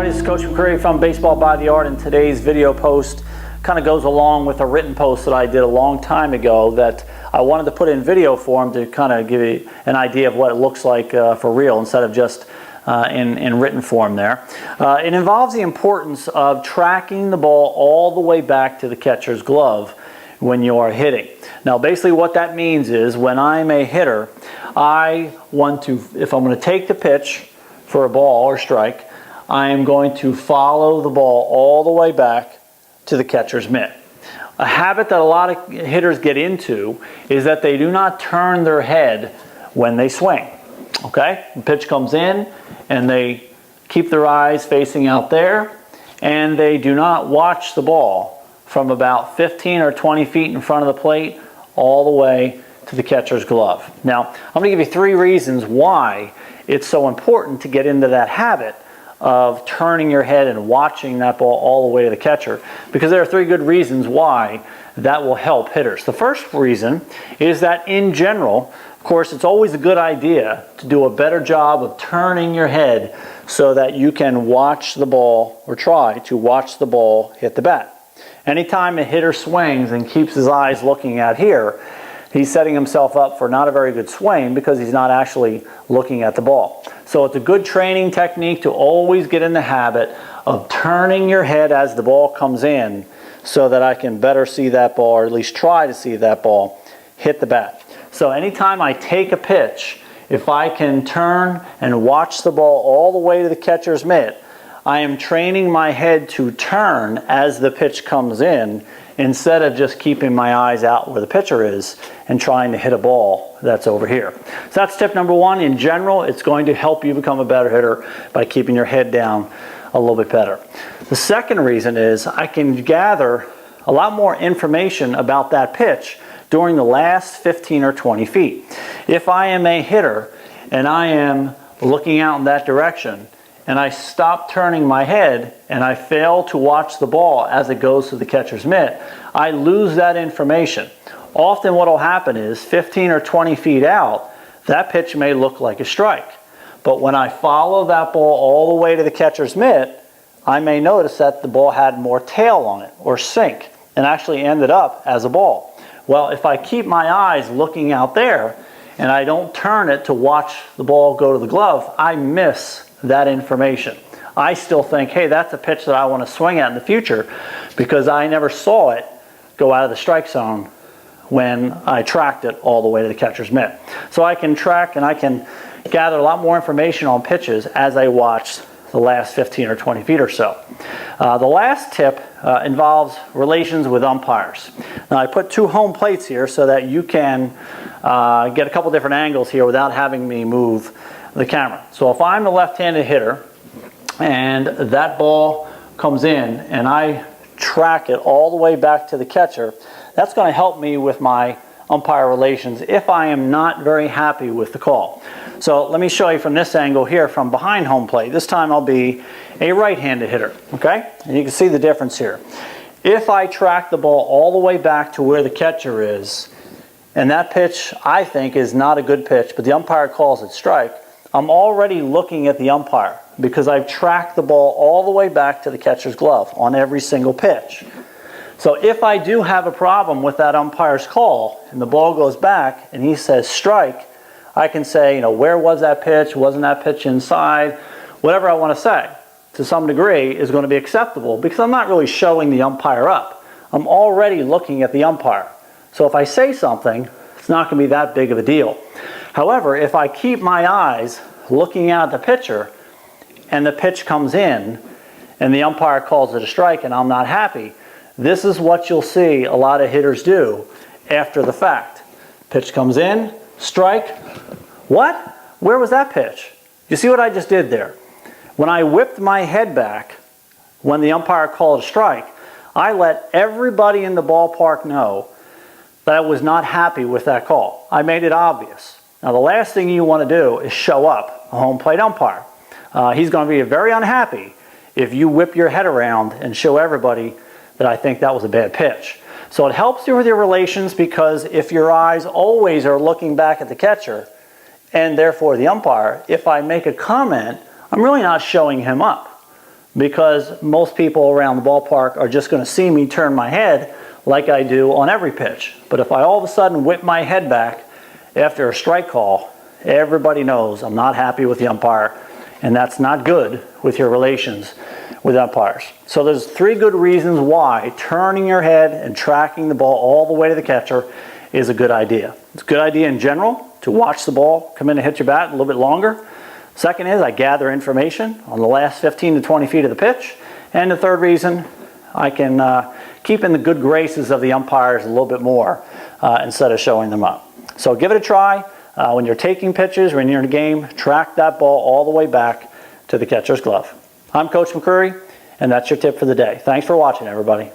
everybody, this is Coach McCreary from Baseball by the Art, and today's video post kind of goes along with a written post that I did a long time ago that I wanted to put in video form to kind of give you an idea of what it looks like for real instead of just in written form there. It involves the importance of tracking the ball all the way back to the catcher's glove when you are hitting. Now basically what that means is when I'm a hitter, I want to, if I'm going to take the pitch for a ball or strike, I am going to follow the ball all the way back to the catcher's mitt. A habit that a lot of hitters get into is that they do not turn their head when they swing. Okay? The pitch comes in and they keep their eyes facing out there and they do not watch the ball from about 15 or 20 feet in front of the plate all the way to the catcher's glove. Now, I'm going to give you 3 reasons why it's so important to get into that habit of turning your head and watching that ball all the way to the catcher, because there are 3 good reasons why that will help hitters. The first reason is that in general, of course, it's always a good idea to do a better job of turning your head so that you can watch the ball, or try to watch the ball hit the bat. Anytime a hitter swings and keeps his eyes looking out here, he's setting himself up for not a very good swing because he's not actually looking at the ball. So it's a good training technique to always get in the habit of turning your head as the ball comes in so that I can better see that ball, or at least try to see that ball hit the bat. So anytime I take a pitch, if I can turn and watch the ball all the way to the catcher's mitt, I am training my head to turn as the pitch comes in instead of just keeping my eyes out where the pitcher is and trying to hit a ball that's over here. So that's tip number 1. In general, it's going to help you become a better hitter by keeping your head down a little bit better. The second reason is I can gather a lot more information about that pitch during the last 15 or 20 feet. If I am a hitter and I am looking out in that direction, and I stop turning my head and I fail to watch the ball as it goes to the catcher's mitt, I lose that information. Often what will happen is 15 or 20 feet out, that pitch may look like a strike. But when I follow that ball all the way to the catcher's mitt, I may notice that the ball had more tail on it, or sink, and actually ended up as a ball. Well, if I keep my eyes looking out there and I don't turn it to watch the ball go to the glove, I miss that information. I still think, hey, that's a pitch that I want to swing at in the future because I never saw it go out of the strike zone when I tracked it all the way to the catcher's mitt. So I can track and I can gather a lot more information on pitches as I watch the last 15 or 20 feet or so. The last tip involves relations with umpires. Now I put 2 home plates here so that you can get a couple different angles here without having me move the camera. So if I'm the left-handed hitter and that ball comes in and I track it all the way back to the catcher, that's going to help me with my umpire relations if I am not very happy with the call. So let me show you from this angle here from behind home plate. This time I'll be a right-handed hitter, okay? And you can see the difference here. If I track the ball all the way back to where the catcher is, and that pitch I think is not a good pitch, but the umpire calls it strike, I'm already looking at the umpire because I've tracked the ball all the way back to the catcher's glove on every single pitch. So if I do have a problem with that umpire's call and the ball goes back and he says strike, I can say, you know, where was that pitch? Wasn't that pitch inside? Whatever I want to say, to some degree, is going to be acceptable because I'm not really showing the umpire up. I'm already looking at the umpire. So if I say something, it's not going to be that big of a deal. However, if I keep my eyes looking at the pitcher and the pitch comes in and the umpire calls it a strike and I'm not happy, this is what you'll see a lot of hitters do after the fact. Pitch comes in, strike. What? Where was that pitch? You see what I just did there? When I whipped my head back when the umpire called a strike, I let everybody in the ballpark know that I was not happy with that call. I made it obvious. Now the last thing you want to do is show up a home plate umpire. He's going to be very unhappy if you whip your head around and show everybody that I think that was a bad pitch. So it helps you with your relations because if your eyes always are looking back at the catcher and therefore the umpire, if I make a comment, I'm really not showing him up. because most people around the ballpark are just going to see me turn my head like I do on every pitch. But if I all of a sudden whip my head back after a strike call, everybody knows I'm not happy with the umpire, and that's not good with your relations with umpires. So there's 3 good reasons why turning your head and tracking the ball all the way to the catcher is a good idea. It's a good idea in general to watch the ball come in and hit your bat a little bit longer. Second is I gather information on the last 15 to 20 feet of the pitch. And the third reason, I can keep in the good graces of the umpires a little bit more instead of showing them up. So give it a try. When you're taking pitches, when you're in a game, track that ball all the way back to the catcher's glove. I'm Coach McCreary, and that's your tip for the day. Thanks for watching, everybody.